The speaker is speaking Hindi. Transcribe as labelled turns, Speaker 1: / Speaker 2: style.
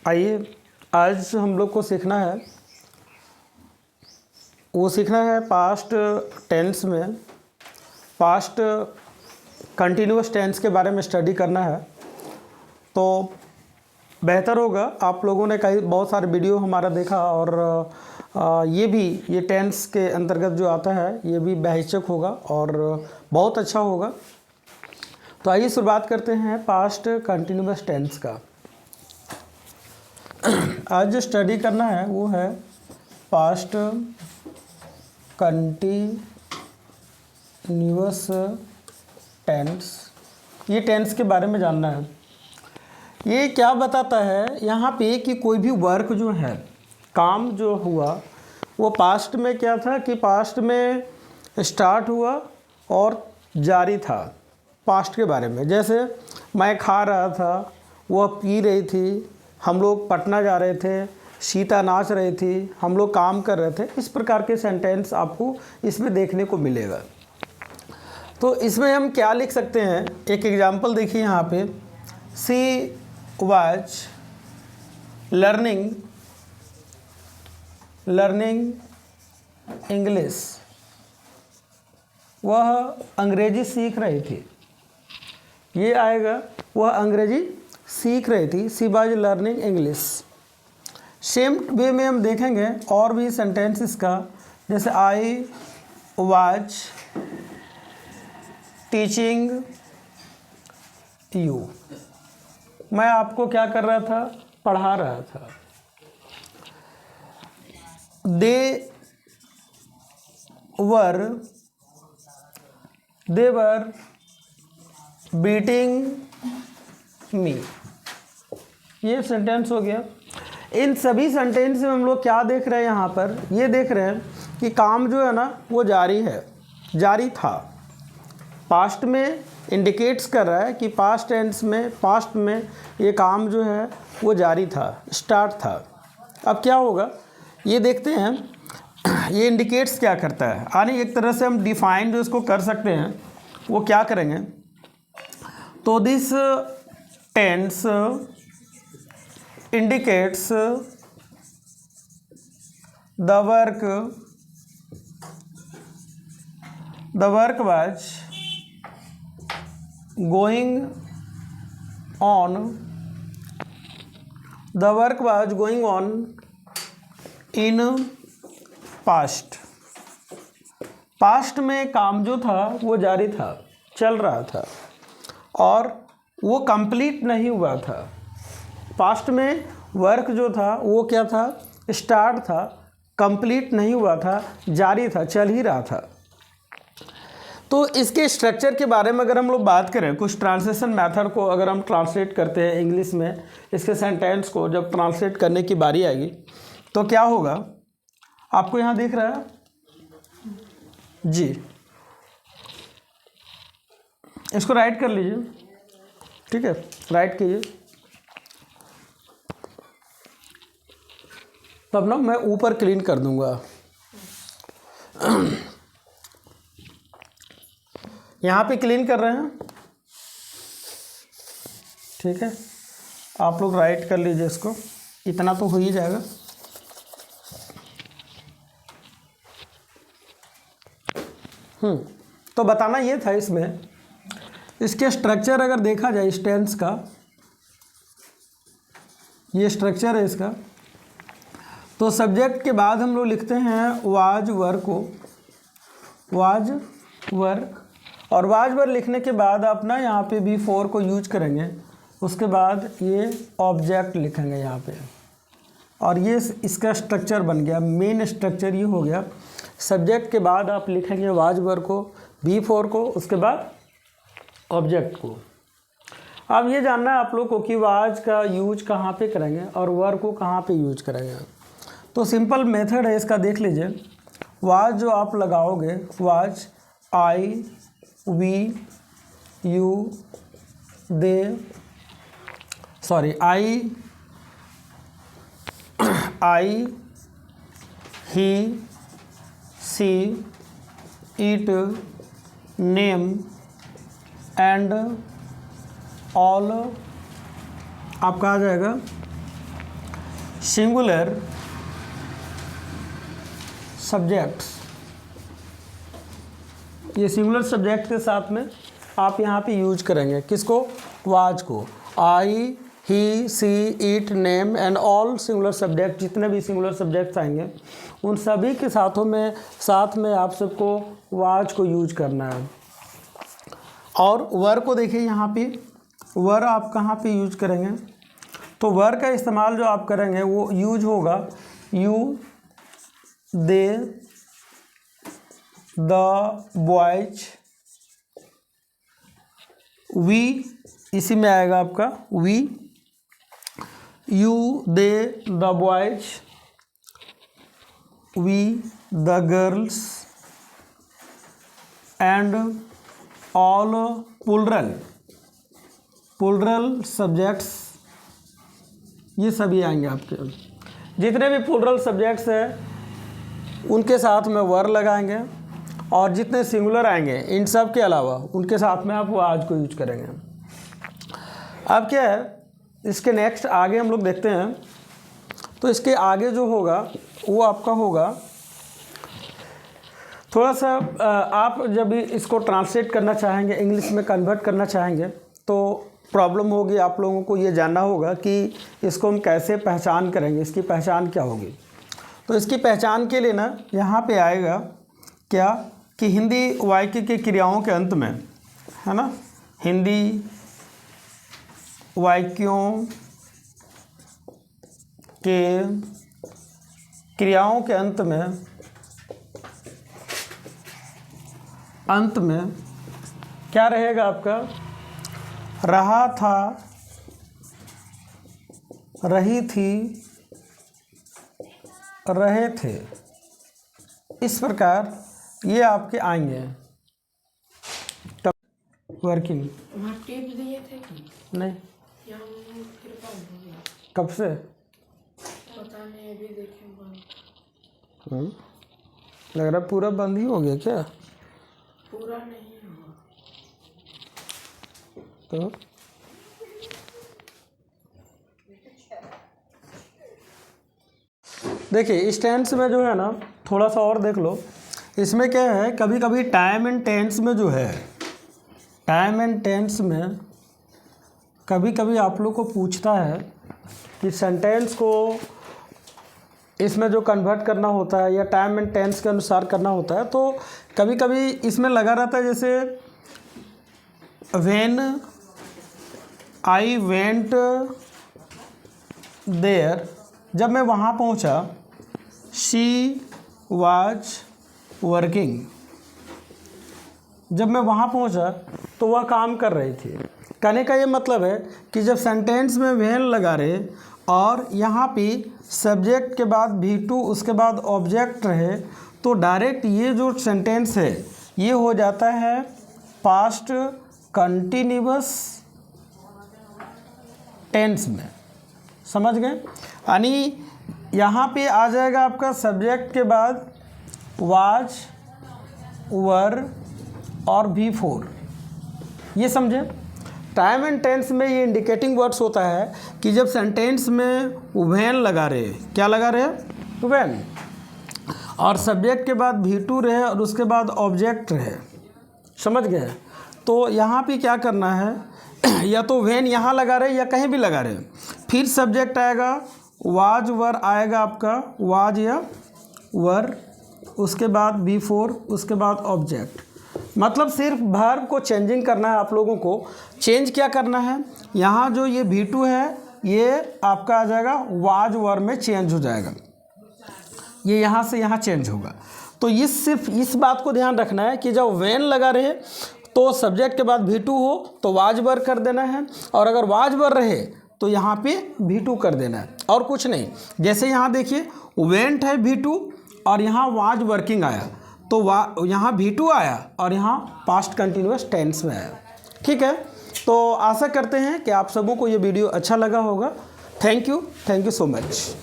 Speaker 1: आइए आज हम लोग को सीखना है पास्ट टेंस में पास्ट कंटिन्यूअस टेंस के बारे में स्टडी करना है। तो बेहतर होगा, आप लोगों ने बहुत सारे वीडियो हमारा देखा और ये टेंस के अंतर्गत जो आता है ये भी बेहिचक होगा और बहुत अच्छा होगा। तो आइए शुरुआत करते हैं पास्ट कंटिन्यूअस टेंस का। आज जो स्टडी करना है वो है पास्ट कंटिन्यूअस टेंस। ये टेंस के बारे में जानना है। ये क्या बताता है यहाँ पे कि कोई भी वर्क जो है, काम जो हुआ वो पास्ट में क्या था कि पास्ट में स्टार्ट हुआ और जारी था। पास्ट के बारे में, जैसे मैं खा रहा था, वह पी रही थी, हम लोग पटना जा रहे थे, सीता नाच रही थी, हम लोग काम कर रहे थे। इस प्रकार के सेंटेंस आपको इसमें देखने को मिलेगा। तो इसमें हम क्या लिख सकते हैं, एक एग्जांपल देखिए यहाँ पे। She was learning English. वह अंग्रेजी सीख रही थी। ये आएगा, वह अंग्रेजी सीख रही थी। She was learning English. Same way में हम देखेंगे और भी सेंटेंस इसका, जैसे आई वाज टीचिंग यू। मैं आपको क्या कर रहा था, पढ़ा रहा था। दे वर बीटिंग मी। ये सेंटेंस हो गया। इन सभी सेंटेंस में हम लोग क्या देख रहे हैं यहाँ पर, ये देख रहे हैं कि काम जो है ना वो जारी है, जारी था। पास्ट में इंडिकेट्स कर रहा है कि पास्ट टेंस में, पास्ट में ये काम जो है वो जारी था, स्टार्ट था। अब क्या होगा ये देखते हैं। ये इंडिकेट्स क्या करता है, यानी एक तरह से हम डिफाइन जो इसको कर सकते हैं वो क्या करेंगे। तो this tense indicates the work was going on in past। Past में काम जो था वो जारी था, चल रहा था और वो कंप्लीट नहीं हुआ था। पास्ट में वर्क जो था वो क्या था, स्टार्ट था, कंप्लीट नहीं हुआ था, जारी था, चल ही रहा था। तो इसके स्ट्रक्चर के बारे में अगर हम लोग बात करें, कुछ ट्रांसलेशन मेथड को अगर हम ट्रांसलेट करते हैं इंग्लिश में, इसके सेंटेंस को जब ट्रांसलेट करने की बारी आएगी तो क्या होगा, आपको यहाँ दिख रहा है जी। इसको राइट कर लीजिए, ठीक है, राइट कीजिए। तब ना मैं ऊपर क्लीन कर दूंगा। यहाँ पे क्लीन कर रहे हैं, ठीक है। आप लोग राइट कर लीजिए इसको, इतना तो हो ही जाएगा। तो बताना ये था इसमें, इसके स्ट्रक्चर अगर देखा जाए, इस टेंस का ये स्ट्रक्चर है इसका। तो सब्जेक्ट के बाद हम लोग लिखते हैं वाज वर्क को, वाज वर्क, और वाज वर्क लिखने के बाद अपना यहाँ पे B4 को यूज करेंगे। उसके बाद ये ऑब्जेक्ट लिखेंगे यहाँ पे, और ये इसका स्ट्रक्चर बन गया। मेन स्ट्रक्चर ये हो गया। सब्जेक्ट के बाद आप लिखेंगे वाज वर्क को, B4 को, उसके बाद ऑब्जेक्ट को। अब ये जानना है आप लोग को कि वाज का यूज कहाँ पे करेंगे और वर्क को कहाँ पे यूज करेंगे। तो सिंपल मेथड है इसका, देख लीजिए। वाज जो आप लगाओगे, was I we you they, sorry I he she it name and all आपका आ जाएगा सिंगुलर सब्जेक्ट्स, ये सिंगुलर सब्जेक्ट के साथ में आप यहाँ पे यूज करेंगे किसको, वाज को। I, he, she, it, name and all singular subject, जितने भी सिंगुलर सब्जेक्ट्स आएंगे उन सभी के साथ में आप सबको वाज को यूज करना है। और वर को देखिए, यहाँ पे वर आप कहाँ पे यूज करेंगे, तो वर का इस्तेमाल जो आप करेंगे वो यूज होगा you, they, the boys, we, इसी में आएगा आपका we, you, they, the boys, we, the girls and all plural subjects, ये सभी आएंगे आपके। जितने भी प्लूरल सब्जेक्ट्स हैं उनके साथ में वर लगाएंगे, और जितने सिंगुलर आएंगे इन सब के अलावा उनके साथ में आप वाज को यूज करेंगे। अब क्या है, इसके नेक्स्ट आगे हम लोग देखते हैं, तो इसके आगे जो होगा वो आपका होगा थोड़ा सा आप जब इसको ट्रांसलेट करना चाहेंगे, इंग्लिश में कन्वर्ट करना चाहेंगे, तो प्रॉब्लम होगी, आप लोगों को ये जानना होगा कि इसको हम कैसे पहचान करेंगे, इसकी पहचान क्या होगी। तो इसकी पहचान के लिए ना यहाँ पे आएगा क्या कि हिंदी वाक्य की क्रियाओं के अंत में, है ना, हिंदी वाक्यों के क्रियाओं के अंत में क्या रहेगा आपका, रहा था, रही थी, रहे थे, इस प्रकार ये आपके आएंगे। वर्किंग
Speaker 2: वहाँ टिप दिए थे कि
Speaker 1: नहीं,
Speaker 2: यहाँ कृपा हो गया,
Speaker 1: कब से
Speaker 2: पता नहीं, अभी देखे
Speaker 1: लग रहा पूरा बंद ही हो गया क्या,
Speaker 2: पूरा नहीं हुआ
Speaker 1: तो देखिए इस टेंस में जो है ना, थोड़ा सा और देख लो, इसमें क्या है, कभी कभी टाइम एंड टेंस में जो है, टाइम एंड टेंस में कभी कभी आप लोग को पूछता है कि सेंटेंस को इसमें जो कन्वर्ट करना होता है या टाइम एंड टेंस के अनुसार करना होता है, तो कभी कभी इसमें लगा रहता है, जैसे व्हेन आई वेंट देयर, जब मैं वहाँ पहुँचा, शी वाज वर्किंग, जब मैं वहाँ पहुँचा तो वह काम कर रही थी। कहने का ये मतलब है कि जब सेंटेंस में व्हेन लगा रहे और यहाँ पे सब्जेक्ट के बाद V2 उसके बाद ऑब्जेक्ट रहे, तो डायरेक्ट ये जो सेंटेंस है ये हो जाता है पास्ट कंटिन्यूअस टेंस में, समझ गए। यानी यहाँ पे आ जाएगा आपका सब्जेक्ट के बाद वाज, वर और V4, ये समझे। टाइम एंड टेंस में ये इंडिकेटिंग वर्ड्स होता है कि जब सेंटेंस में व्हेन लगा रहे, क्या लगा रहे, व्हेन, और सब्जेक्ट के बाद V2 रहे और उसके बाद ऑब्जेक्ट रहे, समझ गए। तो यहाँ पे क्या करना है, या तो व्हेन यहाँ लगा रहे या कहीं भी लगा रहे, फिर सब्जेक्ट आएगा, वाज वर आएगा आपका, वाज या वर, उसके बाद V4, उसके बाद ऑब्जेक्ट। मतलब सिर्फ वर्ब को चेंजिंग करना है आप लोगों को। चेंज क्या करना है, यहाँ जो ये V2 है ये आपका आ जाएगा वाज वर में चेंज हो जाएगा, ये यहाँ से यहाँ चेंज होगा। तो ये सिर्फ इस बात को ध्यान रखना है कि जब व्हेन लगा रहे तो सब्जेक्ट के बाद V2 हो तो वाज वर कर देना है, और अगर वाज वर रहे तो यहाँ पे V2 कर देना है, और कुछ नहीं। जैसे यहाँ देखिए वेंट है V2 और यहाँ वाज वर्किंग आया, तो यहाँ V2 आया और यहाँ पास्ट कंटिन्यूअस टेंस में आया। ठीक है, तो आशा करते हैं कि आप सबों को ये वीडियो अच्छा लगा होगा। Thank you so much.